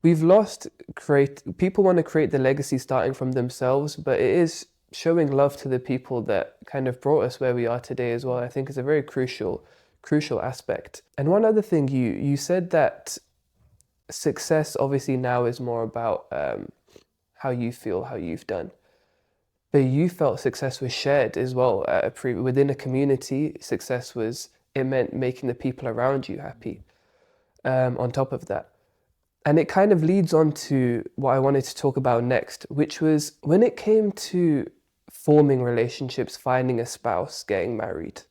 we've lost people want to create the legacy starting from themselves, but it is showing love to the people that kind of brought us where we are today as well. I think is a very crucial aspect. And one other thing, you said that success obviously now is more about how you feel, how you've done. But you felt success was shared as well. Within a community, success was, it meant making the people around you happy. On top of that. And it kind of leads on to what I wanted to talk about next, which was when it came to forming relationships, finding a spouse, getting married.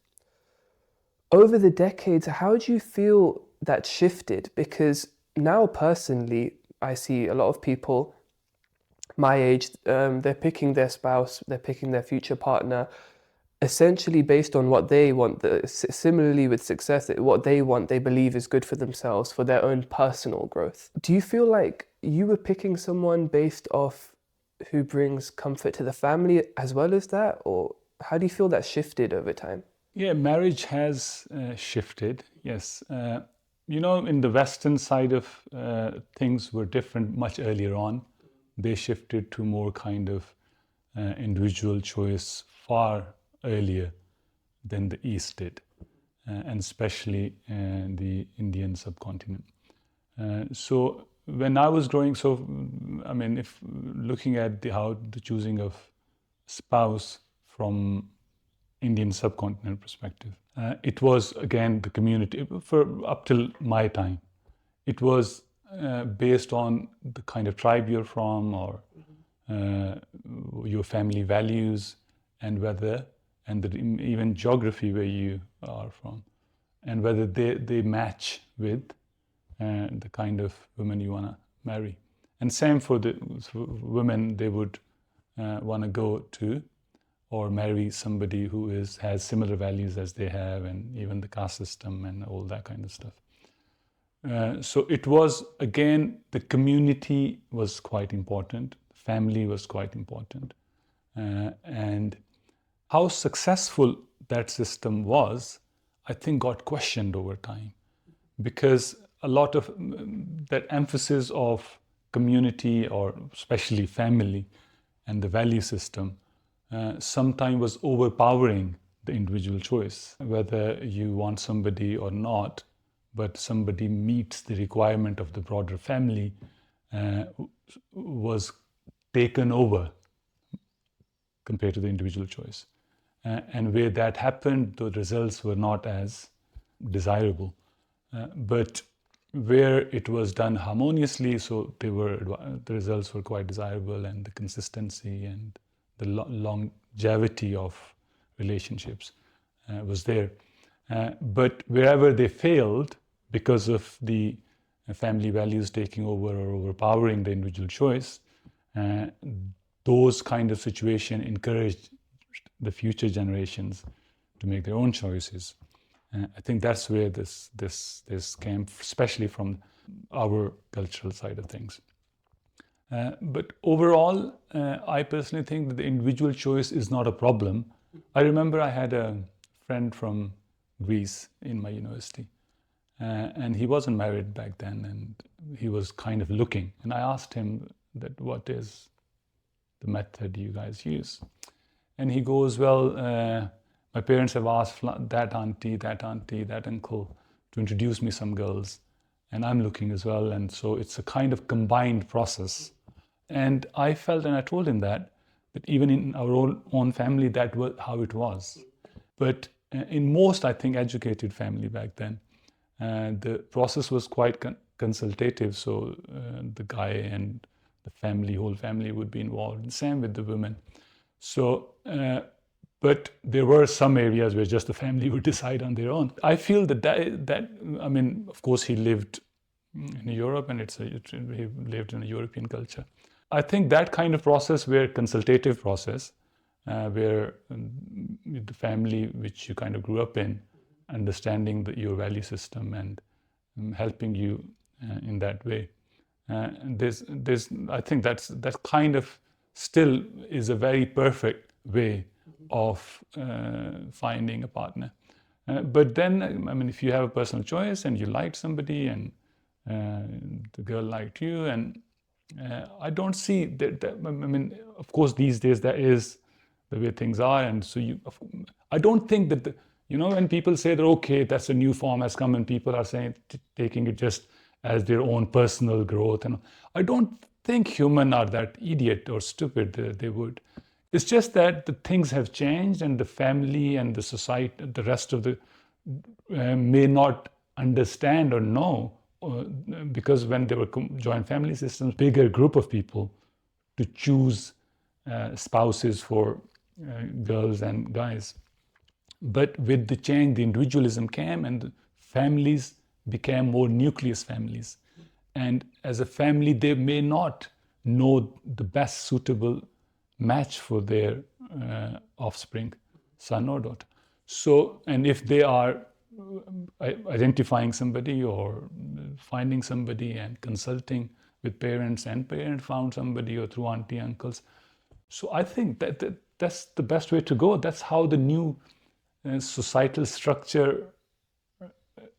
Over the decades, how do you feel that shifted? Because now, personally, I see a lot of people my age, they're picking their spouse, they're picking their future partner, essentially based on what they want. Similarly with success, what they want, they believe is good for themselves, for their own personal growth. Do you feel like you were picking someone based off who brings comfort to the family as well as that? Or how do you feel that shifted over time? Yeah, marriage has shifted, yes. In the Western side of things were different much earlier on. They shifted to more kind of individual choice far earlier than the East did, and especially the Indian subcontinent. So when I was growing, if looking at how the choosing of spouse from Indian subcontinent perspective, it was again the community for up till my time. It was based on the kind of tribe you're from, or your family values, and even geography where you are from, and whether they match with the kind of women you want to marry. And same for for women, they would want to go to or marry somebody who has similar values as they have, and even the caste system and all that kind of stuff. So it was, again, the community was quite important, family was quite important. And how successful that system was, I think got questioned over time, because a lot of that emphasis of community, or especially family and the value system, sometimes was overpowering the individual choice. Whether you want somebody or not, but somebody meets the requirement of the broader family, was taken over compared to the individual choice. And where that happened, the results were not as desirable. But where it was done harmoniously, so the results were quite desirable, and the consistency and the longevity of relationships was there. But wherever they failed, because of the family values taking over or overpowering the individual choice, those kind of situation encouraged the future generations to make their own choices. I think that's where this came, especially from our cultural side of things. But overall, I personally think that the individual choice is not a problem. I remember I had a friend from Greece in my university, and he wasn't married back then, and he was kind of looking. And I asked him that, what is the method you guys use? And he goes, well, my parents have asked that auntie, that uncle to introduce me some girls, and I'm looking as well. And so it's a kind of combined process. And I felt, and I told him that even in our own family, that was how it was. But in most, I think, educated family back then, the process was quite consultative. So the guy and the whole family would be involved, and same with the women. So, but there were some areas where just the family would decide on their own. I feel of course, he lived in Europe, and he lived in a European culture. I think that kind of process, where consultative process, where the family which you kind of grew up in, understanding your value system and helping you in that way. I think that kind of still is a very perfect way of finding a partner. But then, if you have a personal choice and you like somebody, and the girl liked you, and I don't see that. I mean, of course, these days that is the way things are, and so I don't think that when people say that okay, that's a new form has come, and people are saying taking it just as their own personal growth, and I don't think humans are that idiot or stupid. They would. It's just that the things have changed, and the family and the society, the rest of the may not understand or know, because when there were joint family systems, bigger group of people to choose spouses for girls and guys. But with the change, the individualism came, and the families became more nucleus families. And as a family, they may not know the best suitable match for their offspring, son or daughter. So, and if they are identifying somebody or finding somebody and consulting with parents, and parents found somebody, or through auntie, uncles. So I think that's the best way to go. That's how the new societal structure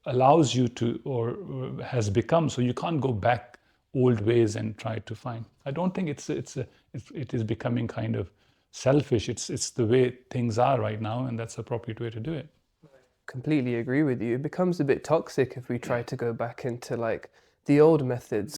allows you to, or has become. So you can't go back old ways and try to find. I don't think it is becoming kind of selfish. It's the way things are right now, and that's the appropriate way to do it. Completely agree with you. It becomes a bit toxic if we try to go back into like the old methods,